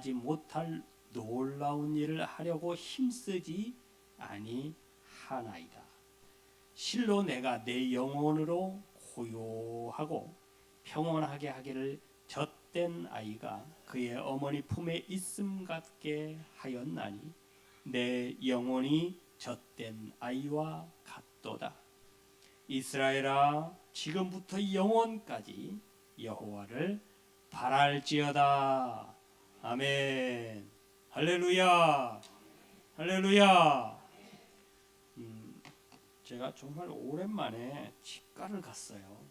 행하지 못할 놀라운 일을 하려고 힘쓰지 아니하나이다. 실로 내가 내 영혼으로 고요하고 평온하게 하기를 젖된 아이가 그의 어머니 품에 있음 같게 하였나니 내 영혼이 젖된 아이와 같도다. 이스라엘아, 지금부터 영원까지 여호와를 바랄지어다. 아멘. 할렐루야. 할렐루야. 제가 정말 오랜만에 치과를 갔어요.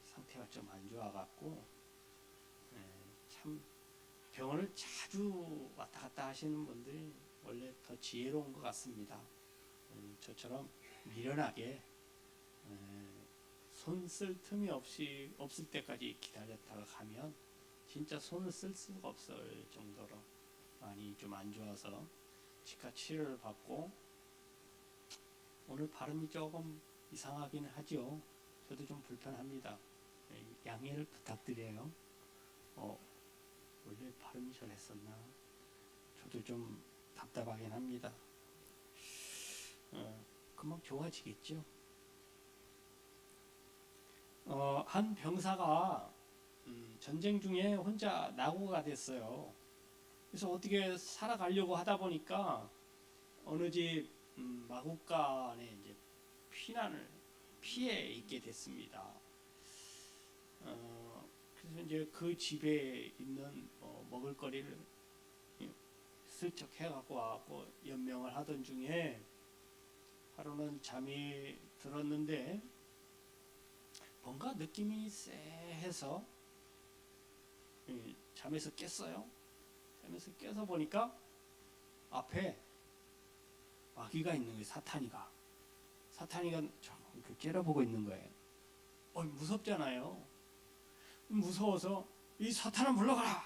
상태가 좀 안 좋아갖고 참 병원을 자주 왔다 갔다 하시는 분들이 원래 더 지혜로운 것 같습니다. 저처럼 미련하게 손 쓸 틈이 없을 때까지 기다렸다가 가면 진짜 손을 쓸 수가 없을 정도로 많이 좀 안 좋아서 치과 치료를 받고 오늘 발음이 조금 이상하긴 하죠. 저도 좀 불편합니다. 양해를 부탁드려요. 원래 발음이 저랬었나? 저도 좀 답답하긴 합니다. 금방 좋아지겠죠. 한 병사가 전쟁 중에 혼자 낙오가 됐어요. 그래서 어떻게 살아가려고 하다 보니까 어느 집 마국간에 이제 피해 있게 됐습니다. 그래서 이제 그 집에 있는 먹을거리를 슬쩍 해갖고 와갖고 연명을 하던 중에 하루는 잠이 들었는데 뭔가 느낌이 쎄해서 잠에서 깼어요. 잠에서 깨서 보니까 앞에 마귀가 있는 거예요. 사탄이가 째려보고 있는 거예요. 무섭잖아요. 무서워서 이 사탄을 물러가라.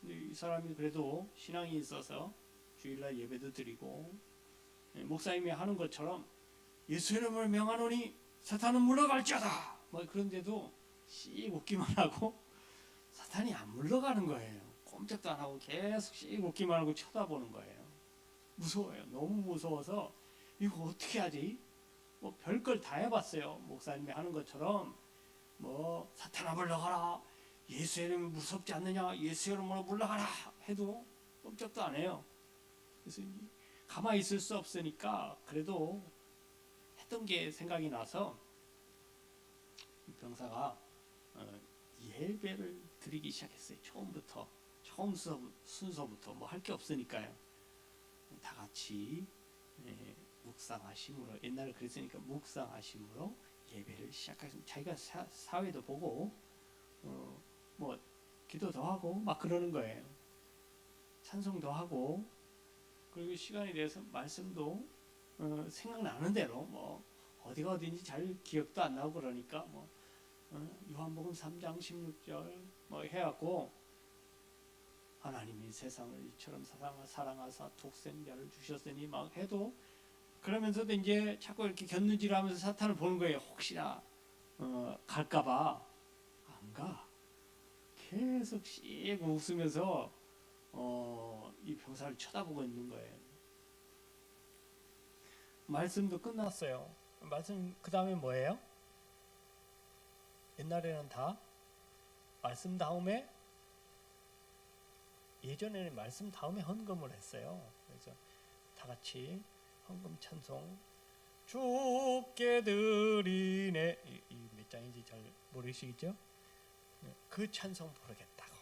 이 사람이 그래도 신앙이 있어서 주일날 예배도 드리고 목사님이 하는 것처럼 예수 이름을 명하노니 사탄은 물러갈지어다. 그런데도 씩 웃기만 하고 사탄이 안 물러가는 거예요. 꼼짝도 안 하고 계속 씩 웃기만 하고 쳐다보는 거예요. 무서워요. 너무 무서워서 이거 어떻게 하지? 별걸 다 해봤어요. 목사님이 하는 것처럼 사탄아 물러가라. 예수 이름이 무섭지 않느냐? 예수 이름으로 물러가라. 해도 꼼짝도 안 해요. 그래서 가만히 있을 수 없으니까 그래도 했던 게 생각이 나서 병사가 예배를 드리기 시작했어요. 처음 순서부터 할 게 없으니까요. 다 같이 묵상하심으로, 옛날에 그랬으니까 묵상하심으로 예배를 시작했습니다. 자기가 사회도 보고 기도도 하고 막 그러는 거예요. 찬송도 하고, 그리고 시간이 돼서 말씀도 생각나는 대로 어디가 어딘지 잘 기억도 안 나고 그러니까 요한복음 3장 16절 해갖고 하나님이 세상을 이처럼 사랑하사 독생자를 주셨으니 막 해도, 그러면서도 이제 자꾸 이렇게 곁눈질하면서 사탄을 보는 거예요. 혹시나 갈까봐. 안 가. 계속 씩 웃으면서 이 병사를 쳐다보고 있는 거예요. 말씀도 끝났어요. 말씀 그 다음에 뭐예요? 옛날에는 다 말씀 다음에, 예전에는 말씀 다음에 헌금을 했어요. 그래서 다 같이 헌금 찬송 주께 드리네, 이 몇 장인지 잘 모르시겠죠? 그 찬송 부르겠다고.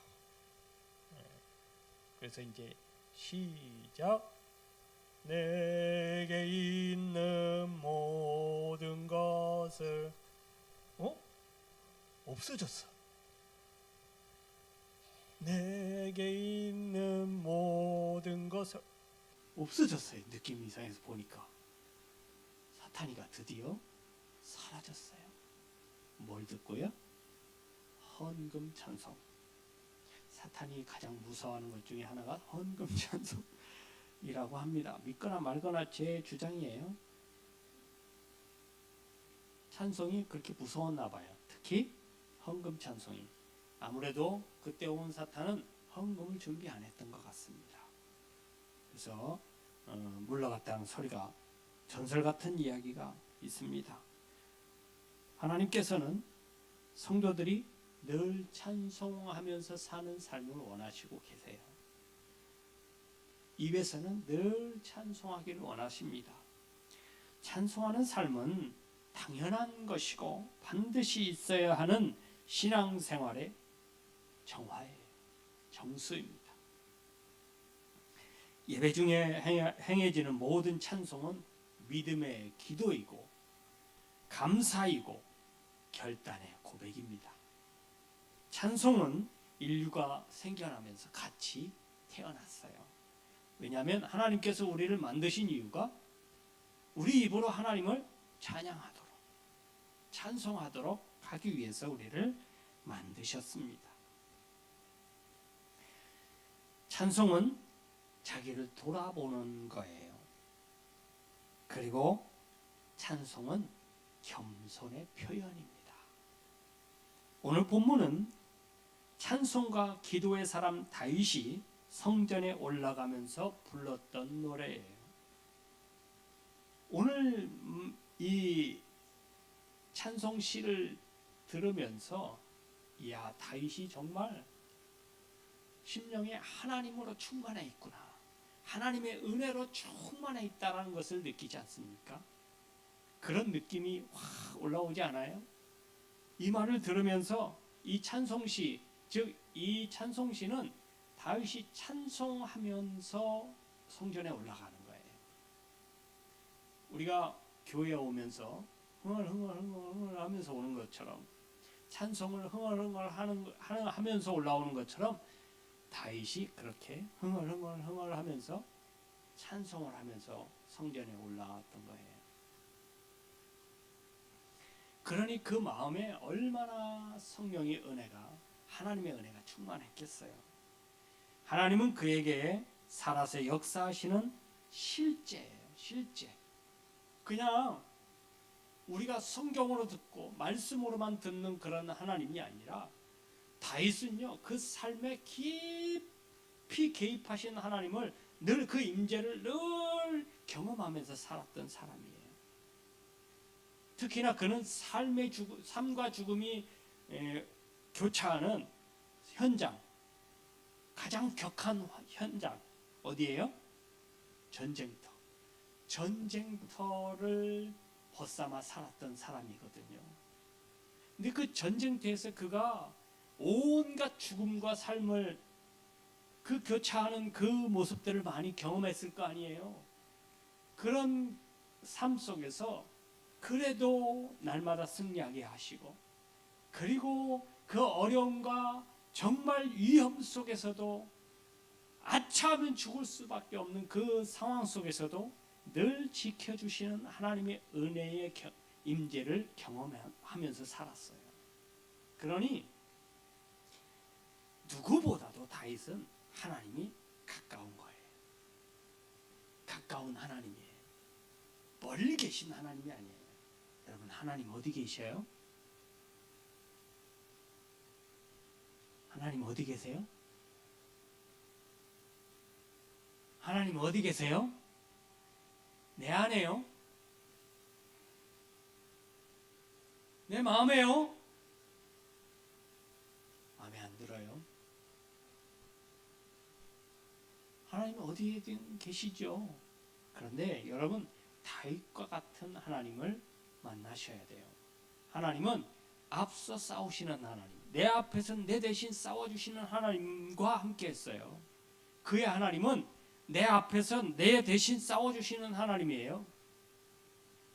그래서 이제 시작. 내게 있는 모든 것을 없어졌어. 내게 있는 모든 것을 없어졌어요. 느낌 이상해서 보니까 사탄이가 드디어 사라졌어요. 뭘 듣고요? 헌금 찬송. 사탄이 가장 무서워하는 것 중에 하나가 헌금 찬송이라고 합니다. 믿거나 말거나 제 주장이에요. 찬송이 그렇게 무서웠나 봐요. 특히 헌금 찬송이. 아무래도 그때 온 사탄은 헌금을 준비 안 했던 것 같습니다. 그래서 물러갔다는 소리가, 전설 같은 이야기가 있습니다. 하나님께서는 성도들이 늘 찬송하면서 사는 삶을 원하시고 계세요. 입에서는 늘 찬송하기를 원하십니다. 찬송하는 삶은 당연한 것이고 반드시 있어야 하는 신앙생활의 정화예요. 정수입니다. 예배 중에 행해지는 모든 찬송은 믿음의 기도이고 감사이고 결단의 고백입니다. 찬송은 인류가 생겨나면서 같이 태어났어요. 왜냐하면 하나님께서 우리를 만드신 이유가 우리 입으로 하나님을 찬양하도록, 찬송하도록 하기 위해서 우리를 만드셨습니다. 찬송은 자기를 돌아보는 거예요. 그리고 찬송은 겸손의 표현입니다. 오늘 본문은 찬송과 기도의 사람 다윗이 성전에 올라가면서 불렀던 노래예요. 오늘 이 찬송시를 들으면서 이야, 다윗이 정말 심령에 하나님으로 충만해 있구나, 하나님의 은혜로 충만해 있다는 것을 느끼지 않습니까? 그런 느낌이 확 올라오지 않아요? 이 말을 들으면서 이 찬송시, 즉 이 찬송시는 다윗이 찬송하면서 성전에 올라가는 거예요. 우리가 교회에 오면서 흥얼흥얼 하면서 오는 것처럼, 찬송을 흥얼흥얼 하면서 올라오는 것처럼 다윗이 그렇게 흥얼흥얼 하면서 찬송을 하면서 성전에 올라왔던 거예요. 그러니 그 마음에 얼마나 성령의 은혜가, 하나님의 은혜가 충만했겠어요. 하나님은 그에게 살아서 역사하시는 실제예요. 실제. 그냥 우리가 성경으로 듣고 말씀으로만 듣는 그런 하나님이 아니라 다윗은요, 그 삶에 깊이 개입하신 하나님을 늘, 그 임재를 늘 경험하면서 살았던 사람이에요. 특히나 그는 삶과 죽음이 교차하는 현장, 가장 격한 현장, 어디예요? 전쟁터. 전쟁터를 벗삼아 살았던 사람이거든요. 근데 그 전쟁터에서 그가 온갖 죽음과 삶을, 그 교차하는 그 모습들을 많이 경험했을 거 아니에요. 그런 삶 속에서 그래도 날마다 승리하게 하시고, 그리고 그 어려움과 정말 위험 속에서도, 아차하면 죽을 수밖에 없는 그 상황 속에서도 늘 지켜주시는 하나님의 은혜의 임재를 경험하면서 살았어요. 그러니 누구보다도 다윗은 하나님이 가까운 거예요. 가까운 하나님이에요. 멀리 계신 하나님이 아니에요. 여러분, 하나님 어디 계셔요? 하나님 어디 계세요? 하나님 어디 계세요? 내 안에요? 내 마음에요? 마음에 안 들어요? 하나님 어디에든 계시죠. 그런데 여러분, 다윗과 같은 하나님을 만나셔야 돼요. 하나님은 앞서 싸우시는 하나님, 내 앞에서 내 대신 싸워주시는 하나님과 함께 했어요. 그의 하나님은 내 앞에서 내 대신 싸워주시는 하나님이에요.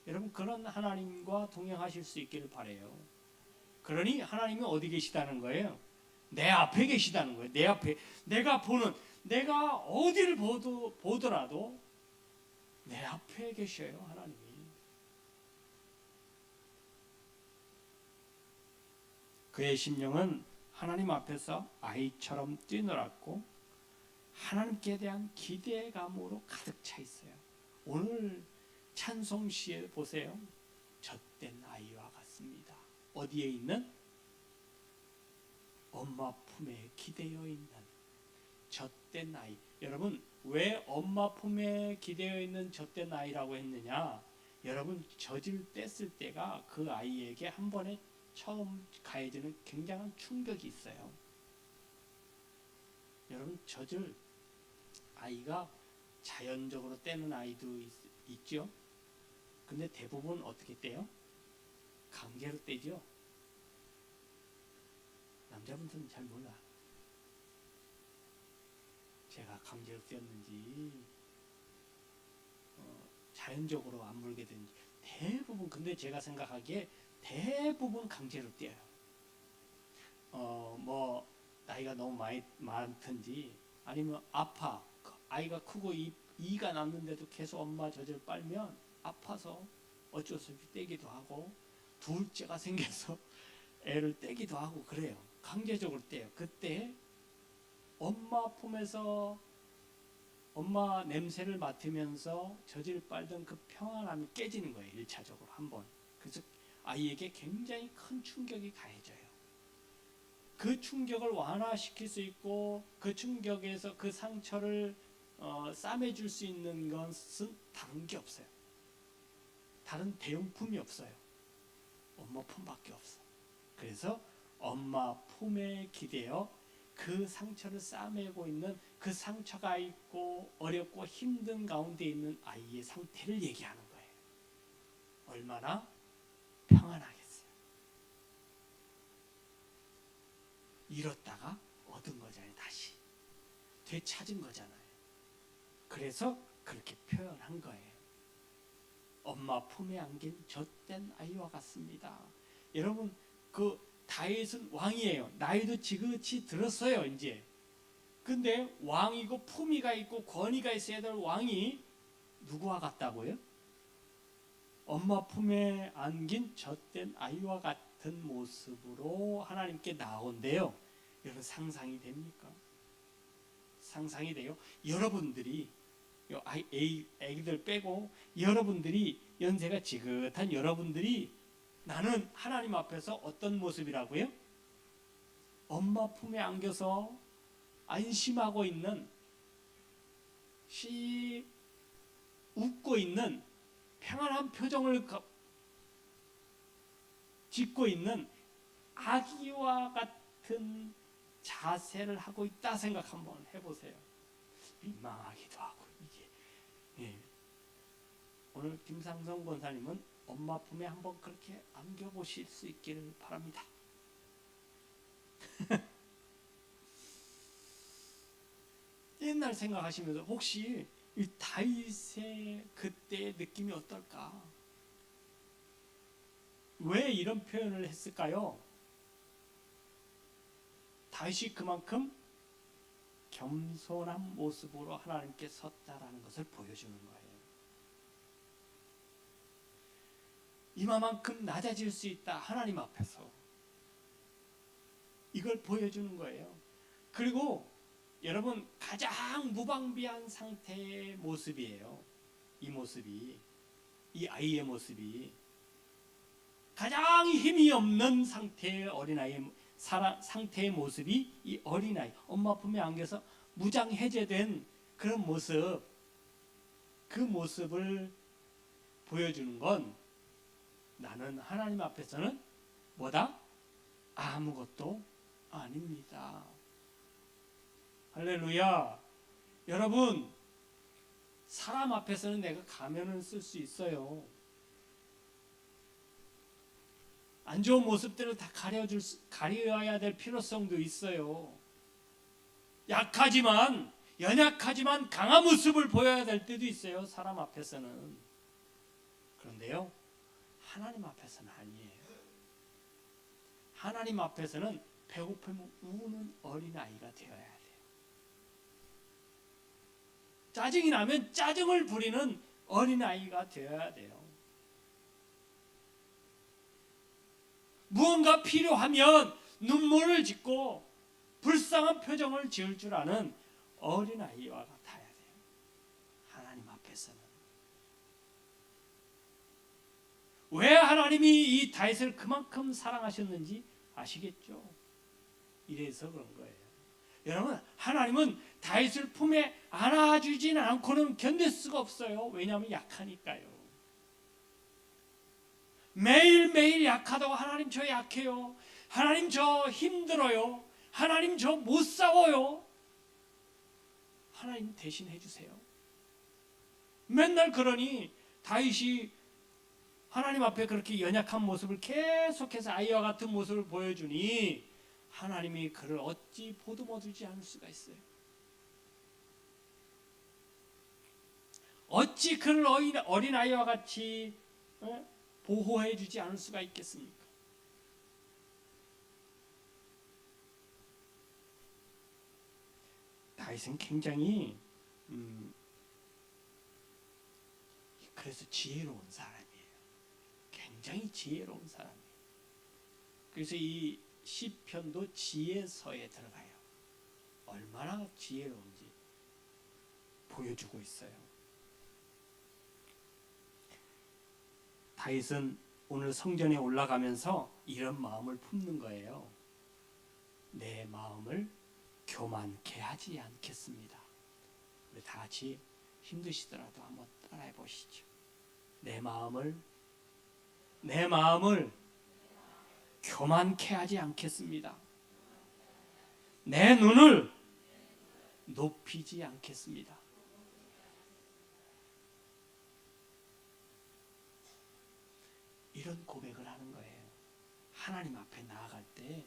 여러분, 그런 하나님과 동행하실 수 있기를 바라요. 그러니 하나님이 어디 계시다는 거예요? 내 앞에 계시다는 거예요. 내 앞에, 내가 어디를 보더라도 내 앞에 계셔요, 하나님이. 그의 심령은 하나님 앞에서 아이처럼 뛰놀았고 하나님께 대한 기대감으로 가득 차 있어요. 오늘 찬송시에 보세요. 젖된 아이와 같습니다. 어디에 있는? 엄마 품에 기대어 있는 젖된 아이. 여러분 왜 엄마 품에 기대어 있는 젖된 아이라고 했느냐? 여러분 젖을 뗐을 때가 그 아이에게 한 번에 처음 가해지는 굉장한 충격이 있어요. 여러분 젖을 아이가 자연적으로 떼는 아이도 있죠. 근데 대부분 어떻게 떼요? 강제로 떼죠. 남자분들은 잘 몰라. 제가 강제로 떼었는지 자연적으로 안 물게 되는지 대부분, 근데 제가 생각하기에 대부분 강제로 떼어요. 뭐 나이가 너무 많든지 아니면 아파, 아이가 크고 이가 났는데도 계속 엄마 젖을 빨면 아파서 어쩔 수 없이 떼기도 하고, 둘째가 생겨서 애를 떼기도 하고 그래요. 강제적으로 떼요. 그때 엄마 품에서 엄마 냄새를 맡으면서 젖을 빨던 그 평안함이 깨지는 거예요. 1차적으로 한번. 그래서 아이에게 굉장히 큰 충격이 가해져요. 그 충격을 완화시킬 수 있고 그 충격에서 그 상처를 싸매줄 수 있는 것은 다른 게 없어요. 다른 대용품이 없어요. 엄마 품밖에 없어. 그래서 엄마 품에 기대어 그 상처를 싸매고 있는, 그 상처가 있고 어렵고 힘든 가운데 있는 아이의 상태를 얘기하는 거예요. 얼마나 평안하겠어요. 잃었다가 얻은 거잖아요. 다시 되찾은 거잖아요. 그래서 그렇게 표현한 거예요. 엄마 품에 안긴 젖된 아이와 같습니다. 여러분 그 다윗은 왕이에요. 나이도 지긋이 들었어요. 이제 근데 왕이고 품위가 있고 권위가 있어야 될 왕이 누구와 같다고요? 엄마 품에 안긴 젖된 아이와 같은 모습으로 하나님께 나온대요. 여러분 상상이 됩니까? 상상이 돼요? 여러분들이 애기들 빼고 여러분들이 연세가 지긋한 여러분들이 나는 하나님 앞에서 어떤 모습이라고요? 엄마 품에 안겨서 안심하고 있는, 웃고 있는, 평안한 표정을 짓고 있는 아기와 같은 자세를 하고 있다 생각 한번 해보세요. 민망하기도 하고 이게. 예. 오늘 김상성 권사님은 엄마 품에 한번 그렇게 안겨보실 수 있기를 바랍니다. 옛날 생각하시면서 혹시 이 다윗의 그때의 느낌이 어떨까? 왜 이런 표현을 했을까요? 다윗이 그만큼 겸손한 모습으로 하나님께 섰다라는 것을 보여주는 거예요. 이만큼 낮아질 수 있다, 하나님 앞에서. 이걸 보여주는 거예요. 그리고 여러분 가장 무방비한 상태의 모습이에요. 이 모습이, 이 아이의 모습이 가장 힘이 없는 상태의 어린아이의 상태의 모습이 이 어린아이, 엄마 품에 안겨서 무장해제된 그런 모습, 그 모습을 보여주는 건 나는 하나님 앞에서는 뭐다? 아무것도 아닙니다. 할렐루야. 여러분 사람 앞에서는 내가 가면을 쓸 수 있어요. 안 좋은 모습들을 다 가려야 될 필요성도 있어요. 약하지만, 연약하지만 강한 모습을 보여야 될 때도 있어요. 사람 앞에서는. 그런데요, 하나님 앞에서는 아니에요. 하나님 앞에서는 배고프면 우는 어린아이가 되어야 돼요. 짜증이 나면 짜증을 부리는 어린아이가 되어야 돼요. 무언가 필요하면 눈물을 짓고 불쌍한 표정을 지을 줄 아는 어린아이와 같아야 돼요. 하나님 앞에서는. 왜 하나님이 이 다윗을 그만큼 사랑하셨는지 아시겠죠? 이래서 그런 거예요. 여러분, 하나님은 다윗을 품에 안아주진 않고는 견딜 수가 없어요. 왜냐하면 약하니까요. 매일매일 약하다고 하나님 저 약해요. 하나님 저 힘들어요. 하나님 저 못 싸워요. 하나님 대신 해주세요. 맨날 그러니 다윗이 하나님 앞에 그렇게 연약한 모습을 계속해서 아이와 같은 모습을 보여주니 하나님이 그를 어찌 보듬어주지 않을 수가 있어요. 어찌 그를 어린아이와 같이 보호해 주지 않을 수가 있겠습니까? 다윗은 굉장히 그래서 지혜로운 사람이에요. 굉장히 지혜로운 사람이에요. 그래서 이 시편도 지혜서에 들어가요. 얼마나 지혜로운지 보여주고 있어요. 다윗은 오늘 성전에 올라가면서 이런 마음을 품는 거예요. 내 마음을 교만케 하지 않겠습니다. 우리 다 같이 힘드시더라도 한번 따라해 보시죠. 내 마음을 교만케 하지 않겠습니다. 내 눈을 높이지 않겠습니다. 이런 고백을 하는 거예요. 하나님 앞에 나아갈 때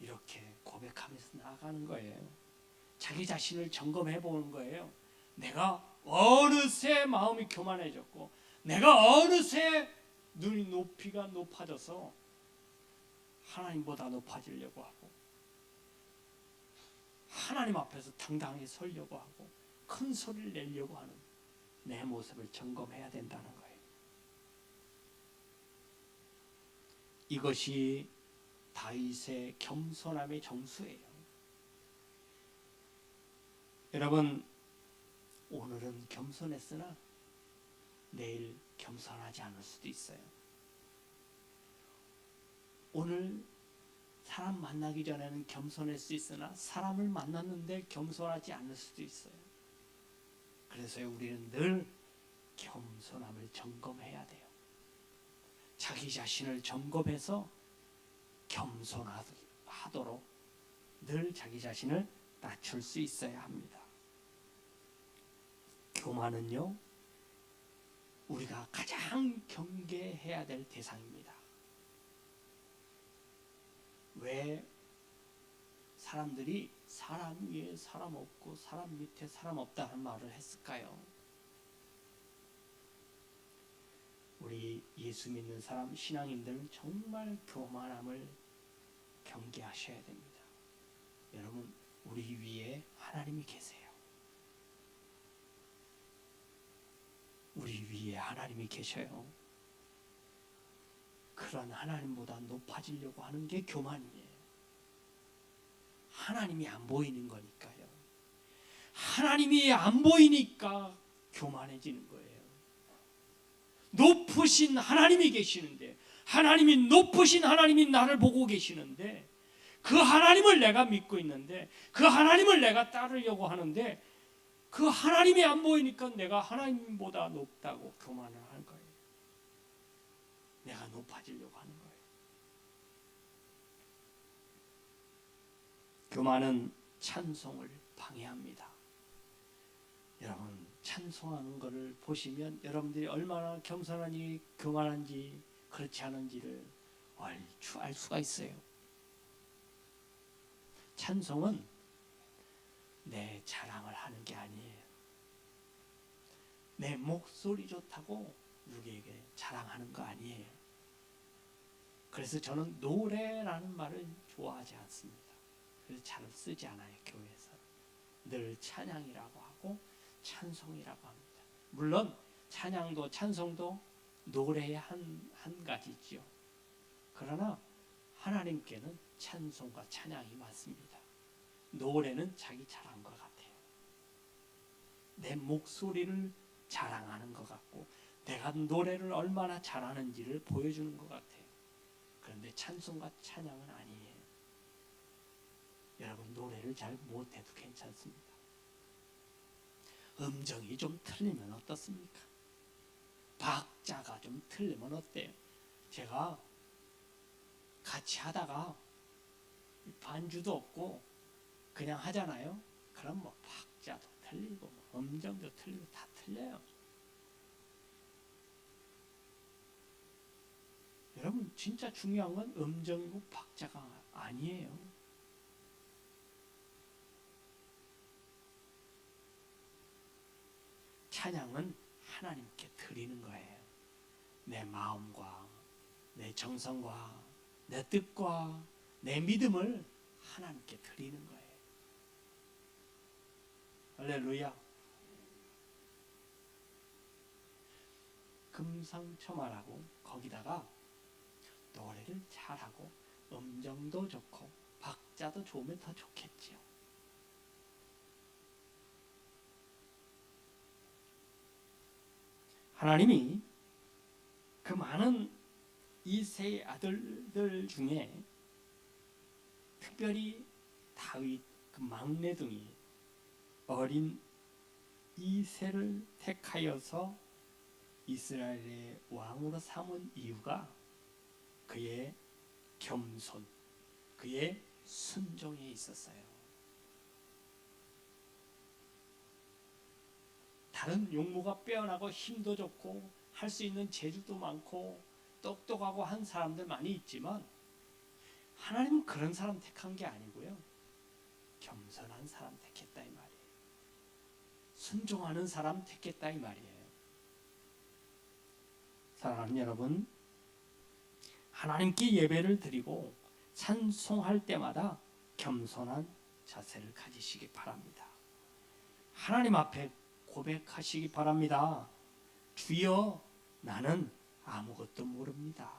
이렇게 고백하면서 나아가는 거예요. 자기 자신을 점검해 보는 거예요. 내가 어느새 마음이 교만해졌고 내가 어느새 눈이 높이가 높아져서 하나님보다 높아지려고 하고 하나님 앞에서 당당히 서려고 하고 큰 소리를 내려고 하는 내 모습을 점검해야 된다는 거예요. 이것이 다윗의 겸손함의 정수예요. 여러분, 오늘은 겸손했으나 내일 겸손하지 않을 수도 있어요. 오늘 사람 만나기 전에는 겸손할 수 있으나 사람을 만났는데 겸손하지 않을 수도 있어요. 그래서 우리는 늘 겸손함을 점검해야 돼요. 자기 자신을 점검해서 겸손하도록 늘 자기 자신을 낮출 수 있어야 합니다. 교만은요, 우리가 가장 경계해야 될 대상입니다. 왜 사람들이 사람 위에 사람 없고 사람 밑에 사람 없다는 말을 했을까요? 우리 예수 믿는 사람, 신앙인들은 정말 교만함을 경계하셔야 됩니다. 여러분, 우리 위에 하나님이 계세요. 우리 위에 하나님이 계셔요. 그런 하나님보다 높아지려고 하는 게 교만이에요. 하나님이 안 보이는 거니까요. 하나님이 안 보이니까 교만해지는 거예요. 높으신 하나님이 계시는데, 하나님이 높으신 하나님이 나를 보고 계시는데, 그 하나님을 내가 믿고 있는데, 그 하나님을 내가 따르려고 하는데, 그 하나님이 안 보이니까 내가 하나님보다 높다고 교만을 하는 거예요. 내가 높아지려고 하는 거예요. 교만은 찬송을 방해합니다. 여러분, 찬송하는 것을 보시면 여러분들이 얼마나 겸손하니 교만한지 그렇지 않은지를 얼추 알 수가 있어요. 찬송은 내 자랑을 하는 게 아니에요. 내 목소리 좋다고 누구에게 자랑하는 거 아니에요. 그래서 저는 노래라는 말을 좋아하지 않습니다. 그래서 잘 쓰지 않아요. 교회에서 늘 찬양이라고 하고 찬송이라고 합니다. 물론 찬양도 찬송도 노래의 한 가지죠. 그러나 하나님께는 찬송과 찬양이 맞습니다. 노래는 자기 자랑과 같아요. 내 목소리를 자랑하는 것 같고 내가 노래를 얼마나 잘하는지를 보여주는 것 같아요. 그런데 찬송과 찬양은 아니에요. 여러분 노래를 잘 못해도 괜찮습니다. 음정이 좀 틀리면 어떻습니까? 박자가 좀 틀리면 어때요? 제가 같이 하다가 반주도 없고 그냥 하잖아요. 그럼 뭐 박자도 틀리고 뭐 음정도 틀리고 다 틀려요. 여러분 진짜 중요한 건 음정이고 박자가 아니에요. 찬양은 하나님께 드리는 거예요. 내 마음과 내 정성과 내 뜻과 내 믿음을 하나님께 드리는 거예요. 할렐루야. 금상첨화라고 거기다가 노래를 잘하고 음정도 좋고 박자도 좋으면 더 좋겠지요. 하나님이 그 많은 이 세 아들들 중에 특별히 다윗 그 막내둥이 어린 이새를 택하여서 이스라엘의 왕으로 삼은 이유가 그의 겸손, 그의 순종에 있었어요. 다른 용모가 빼어나고 힘도 좋고 할 수 있는 재주도 많고 똑똑하고 한 사람들 많이 있지만 하나님은 그런 사람 택한 게 아니고요. 겸손한 사람 택했다 이 말이에요. 순종하는 사람 택했다 이 말이에요. 사랑하는 여러분, 하나님께 예배를 드리고 찬송할 때마다 겸손한 자세를 가지시기 바랍니다. 하나님 앞에 고백하시기 바랍니다. 주여, 나는 아무것도 모릅니다.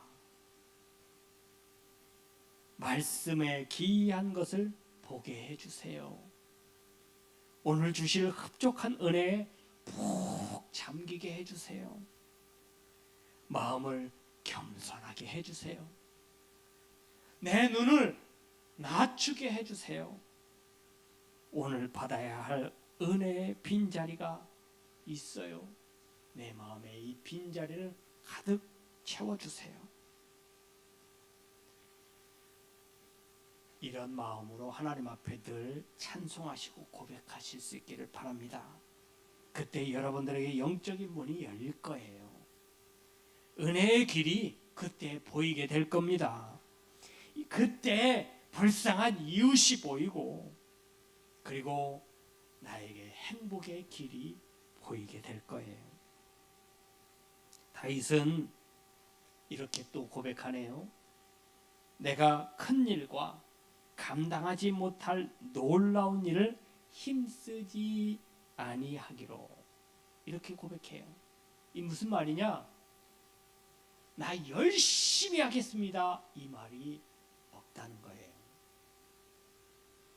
말씀에 기이한 것을 보게 해주세요. 오늘 주실 흡족한 은혜에 푹 잠기게 해주세요. 마음을 겸손하게 해주세요. 내 눈을 낮추게 해주세요. 오늘 받아야 할 은혜의 빈자리가 있어요. 내 마음에 이 빈자리를 가득 채워주세요. 이런 마음으로 하나님 앞에 늘 찬송하시고 고백하실 수 있기를 바랍니다. 그때 여러분들에게 영적인 문이 열릴 거예요. 은혜의 길이 그때 보이게 될 겁니다. 그때 불쌍한 이웃이 보이고 그리고 나에게 행복의 길이 보이게 될 거예요. 다윗은 이렇게 또 고백하네요. 내가 큰 일과 감당하지 못할 놀라운 일을 힘쓰지 아니하기로, 이렇게 고백해요. 이 무슨 말이냐? 나 열심히 하겠습니다, 이 말이 없다는 거예요.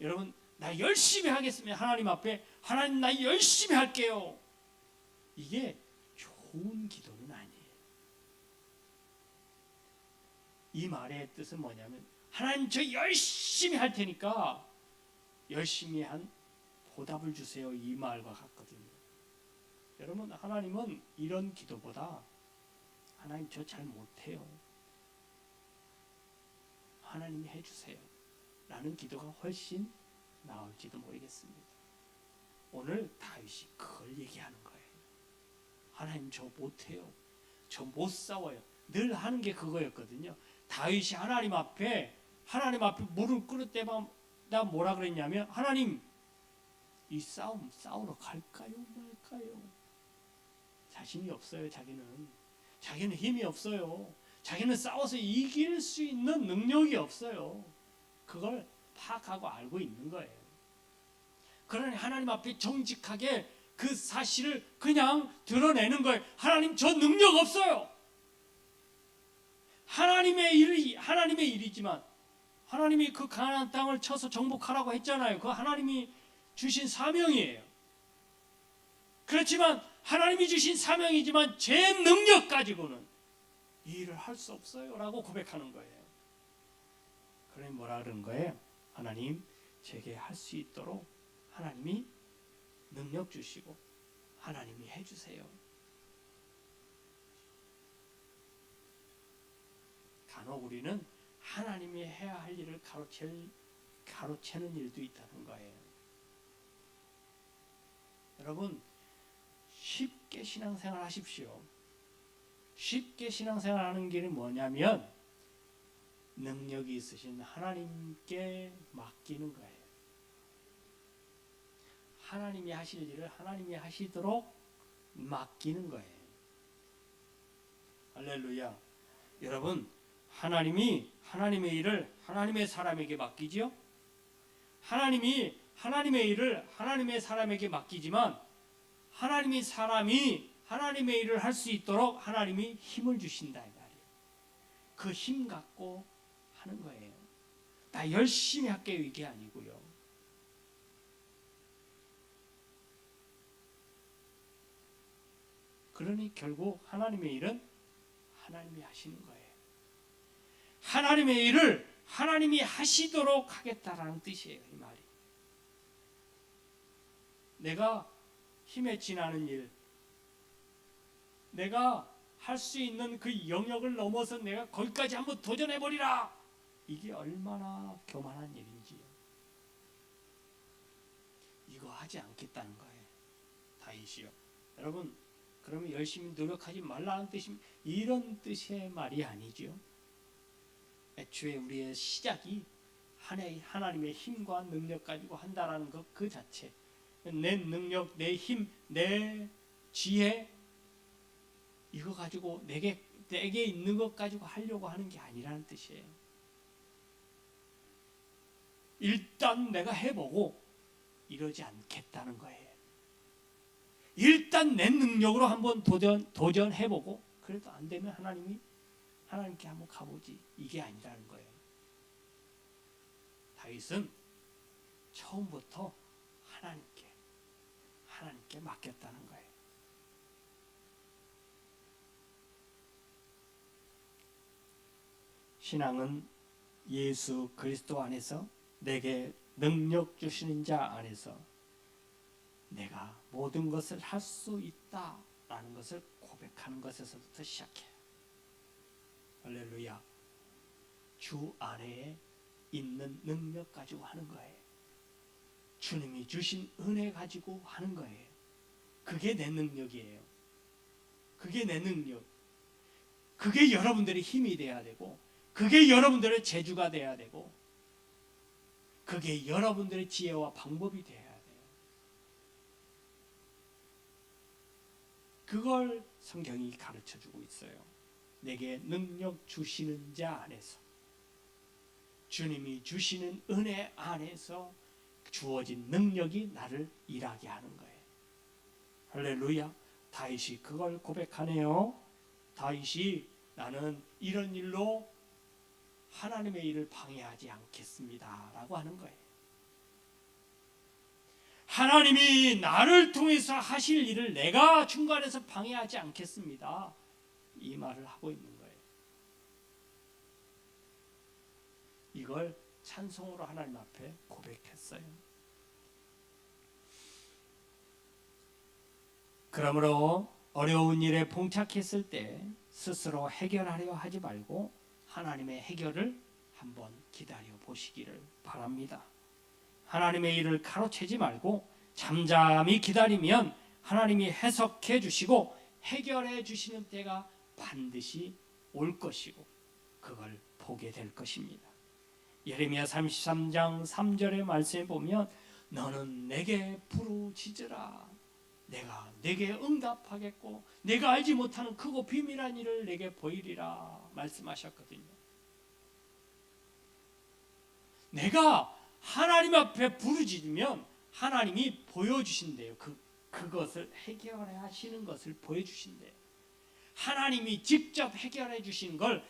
여러분, 나 열심히 하겠습니다. 하나님 앞에 하나님 나 열심히 할게요. 이게 좋은 기도는 아니에요. 이 말의 뜻은 뭐냐면 하나님 저 열심히 할 테니까 열심히 한 보답을 주세요, 이 말과 같거든요. 여러분, 하나님은 이런 기도보다 하나님 저 잘 못해요, 하나님이 해주세요 라는 기도가 훨씬 나올지도 모르겠습니다. 오늘 다윗이 그걸 얘기하는 거예요. 하나님 저 못해요, 저 못 싸워요. 늘 하는 게 그거였거든요. 다윗이 하나님 앞에 무릎 꿇을 때마다 뭐라 그랬냐면, 하나님 이 싸움 싸우러 갈까요 말까요? 자신이 없어요. 자기는 힘이 없어요. 자기는 싸워서 이길 수 있는 능력이 없어요. 그걸 파악하고 알고 있는 거예요. 그러니 하나님 앞에 정직하게 그 사실을 그냥 드러내는 거예요. 하나님 저 능력 없어요. 하나님의 일이지만 하나님이 그 가나안 땅을 쳐서 정복하라고 했잖아요. 그 하나님이 주신 사명이에요. 그렇지만 하나님이 주신 사명이지만 제 능력 가지고는 이 일을 할 수 없어요 라고 고백하는 거예요. 그러니 뭐라 그러는 거예요? 하나님 제게 할 수 있도록 하나님이 능력 주시고 하나님이 해주세요. 간혹 우리는 하나님이 해야 할 일을 가로채는 일도 있다는 거예요. 여러분, 쉽게 신앙생활 하십시오. 쉽게 신앙생활 하는 길이 뭐냐면 능력이 있으신 하나님께 맡기는 거예요. 하나님이 하실 일을 하나님이 하시도록 맡기는 거예요. 할렐루야. 여러분, 하나님이 하나님의 일을 하나님의 사람에게 맡기지요. 하나님이 하나님의 일을 하나님의 사람에게 맡기지만 하나님이 사람이 하나님의 일을 할 수 있도록 하나님이 힘을 주신다 이 말이에요. 그 힘 갖고 하는 거예요. 나 열심히 할게요 이게 아니고요. 그러니 결국 하나님의 일은 하나님이 하시는 거예요. 하나님의 일을 하나님이 하시도록 하겠다라는 뜻이에요. 이 말이. 내가 힘에 지나는 일, 내가 할 수 있는 그 영역을 넘어서 내가 거기까지 한번 도전해버리라. 이게 얼마나 교만한 일인지요. 이거 하지 않겠다는 거예요. 다윗이요. 여러분, 그러면 열심히 노력하지 말라는 뜻입니다. 이런 뜻의 말이 아니죠. 애초에 우리의 시작이 하나님의 힘과 능력 가지고 한다라는 것 그 자체. 내 능력, 내 힘, 내 지혜 이거 가지고 내게 있는 것 가지고 하려고 하는 게 아니라는 뜻이에요. 일단 내가 해보고 이러지 않겠다는 거예요. 일단 내 능력으로 한번 도전해보고 그래도 안 되면 하나님께 한번 가보지 이게 아니라는 거예요. 다윗은 처음부터 하나님께 맡겼다는 거예요. 신앙은 예수 그리스도 안에서 내게 능력 주시는 자 안에서 내가 모든 것을 할 수 있다라는 것을 고백하는 것에서부터 시작해요. 할렐루야. 주 안에 있는 능력 가지고 하는 거예요. 주님이 주신 은혜 가지고 하는 거예요. 그게 내 능력이에요. 그게 내 능력. 그게 여러분들의 힘이 돼야 되고 그게 여러분들의 재주가 돼야 되고 그게 여러분들의 지혜와 방법이 돼야 돼요. 그걸 성경이 가르쳐주고 있어요. 내게 능력 주시는 자 안에서 주님이 주시는 은혜 안에서 주어진 능력이 나를 일하게 하는 거예요. 할렐루야. 다윗이 그걸 고백하네요. 다윗이 나는 이런 일로 하나님의 일을 방해하지 않겠습니다 라고 하는 거예요. 하나님이 나를 통해서 하실 일을 내가 중간에서 방해하지 않겠습니다. 이 말을 하고 있는 거예요. 이걸 찬송으로 하나님 앞에 고백했어요. 그러므로 어려운 일에 봉착했을 때 스스로 해결하려 하지 말고 하나님의 해결을 한번 기다려 보시기를 바랍니다. 하나님의 일을 가로채지 말고 잠잠히 기다리면 하나님이 해석해 주시고 해결해 주시는 때가 반드시 올 것이고 그걸 보게 될 것입니다. 예레미야 33장 3절의 말씀에 보면 너는 내게 부르짖으라. 내가 내게 응답하겠고 내가 알지 못하는 크고 비밀한 일을 내게 보이리라 말씀하셨거든요. 내가 하나님 앞에 부르짖으면 하나님이 보여주신대요. 그것을 해결해 하시는 것을 보여주신대요. 하나님이 직접 해결해 주신 걸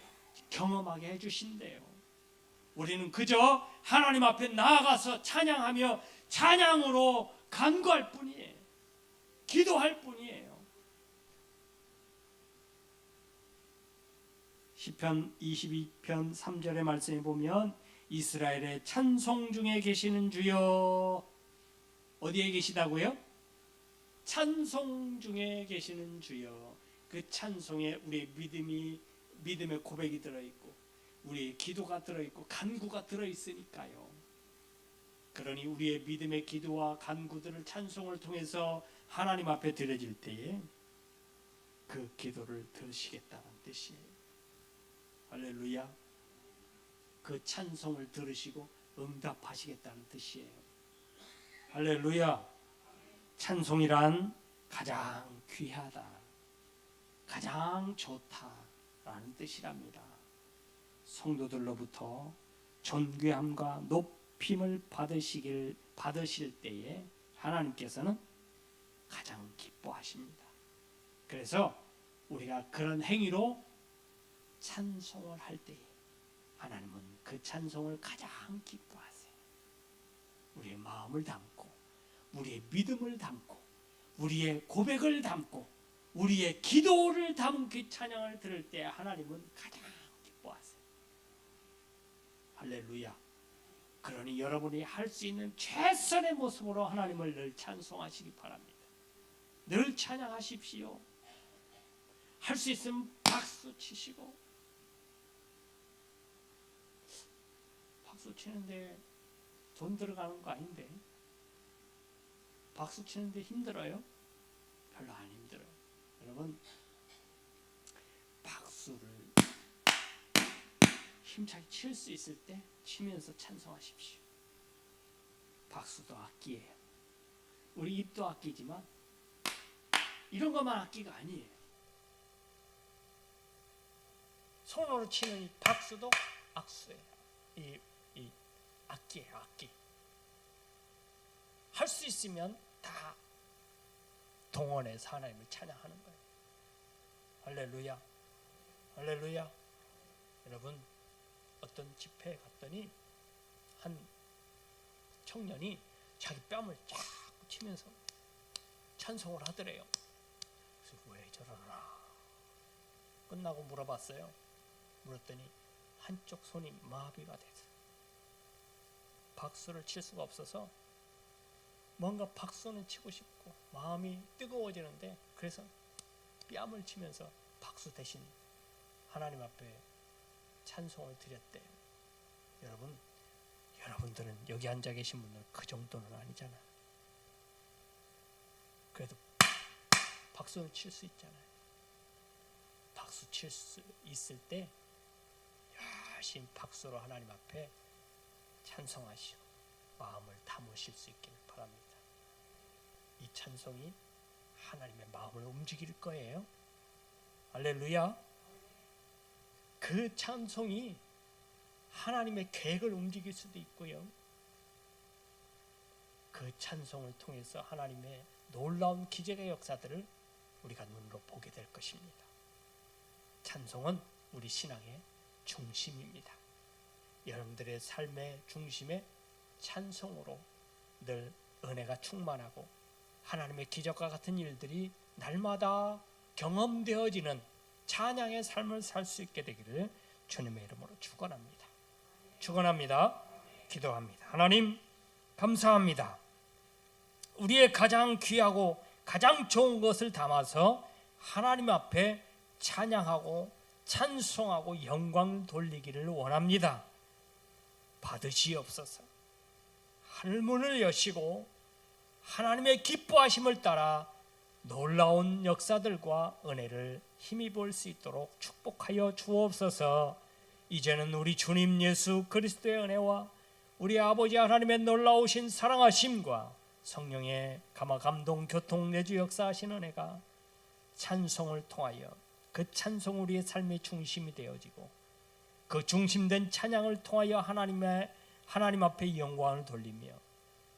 경험하게 해주신대요. 우리는 그저 하나님 앞에 나아가서 찬양하며 찬양으로 간구할 뿐이에요. 기도할 뿐이에요. 시편 22편 3절의 말씀에 보면 이스라엘의 찬송 중에 계시는 주여. 어디에 계시다고요? 찬송 중에 계시는 주여. 그 찬송에 우리의 믿음의 고백이 들어있고 우리의 기도가 들어있고 간구가 들어있으니까요. 그러니 우리의 믿음의 기도와 간구들을 찬송을 통해서 하나님 앞에 드려질 때에 그 기도를 들으시겠다는 뜻이에요. 할렐루야. 그 찬송을 들으시고 응답하시겠다는 뜻이에요. 할렐루야. 찬송이란 가장 귀하다, 가장 좋다라는 뜻이랍니다. 성도들로부터 존귀함과 높임을 받으실 때에 하나님께서는 가장 기뻐하십니다. 그래서 우리가 그런 행위로 찬송을 할 때에 하나님은 그 찬송을 가장 기뻐하세요. 우리의 마음을 담고 우리의 믿음을 담고 우리의 고백을 담고 우리의 기도를 담은 그 찬양을 들을 때 하나님은 가장 기뻐하세요. 할렐루야. 그러니 여러분이 할 수 있는 최선의 모습으로 하나님을 늘 찬송하시기 바랍니다. 늘 찬양하십시오. 할 수 있으면 박수 치시고. 박수 치는데 돈 들어가는 거 아닌데 박수 치는데 힘들어요? 별로 안 힘들어요. 여러분, 박수를 힘차게 칠 수 있을 때 치면서 찬송하십시오. 박수도 악기예요. 우리 입도 악기지만 이런 것만 악기가 아니에요. 손으로 치는 이 박수도 악수예요. 이 악기예요. 악기. 할 수 있으면 다 동원해서 하나님을 찬양하는 거예요. 할렐루야. 할렐루야. 여러분, 어떤 집회에 갔더니 한 청년이 자기 뺨을 쫙 치면서 찬송을 하더래요. 그래서 왜 저러나 끝나고 물어봤어요. 물었더니 한쪽 손이 마비가 돼서 박수를 칠 수가 없어서 뭔가 박수는 치고 싶고 마음이 뜨거워지는데 그래서 뺨을 치면서 박수 대신 하나님 앞에 찬송을 드렸대요. 여러분들은 여기 앉아 계신 분들 그 정도는 아니잖아요. 그래도 박수를 칠 수 있잖아요. 박수 칠 수 있을 때 열심히 박수로 하나님 앞에 찬송하시오. 마음을 담으실 수 있기를 바랍니다. 이 찬송이 하나님의 마음을 움직일 거예요. 할렐루야. 그 찬송이 하나님의 계획을 움직일 수도 있고요. 그 찬송을 통해서 하나님의 놀라운 기적의 역사들을 우리가 눈으로 보게 될 것입니다. 찬송은 우리 신앙의 중심입니다. 여러분들의 삶의 중심에 찬송으로 늘 은혜가 충만하고 하나님의 기적과 같은 일들이 날마다 경험되어지는 찬양의 삶을 살 수 있게 되기를 주님의 이름으로 축원합니다. 축원합니다. 기도합니다. 하나님 감사합니다. 우리의 가장 귀하고 가장 좋은 것을 담아서 하나님 앞에 찬양하고 찬송하고 영광을 돌리기를 원합니다. 받으시옵소서. 하늘문을 여시고 하나님의 기뻐하심을 따라 놀라운 역사들과 은혜를 힘입을 수 있도록 축복하여 주옵소서. 이제는 우리 주님 예수 그리스도의 은혜와 우리 아버지 하나님의 놀라우신 사랑하심과 성령의 감화 감동 교통 내주 역사하신 은혜가 찬송을 통하여 그 찬송 우리의 삶의 중심이 되어지고 그 중심된 찬양을 통하여 하나님 앞에 영광을 돌리며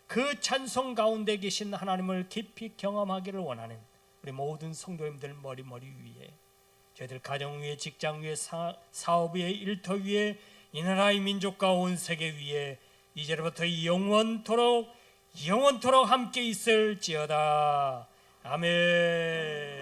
그 찬송 가운데 계신 하나님을 깊이 경험하기를 원하는 우리 모든 성도님들 머리 위에, 저희들 가정 위에, 직장 위에, 사업 위에, 일터 위에, 이 나라의 민족과 온 세계 위에 이제부터 영원토록 함께 있을지어다. 아멘.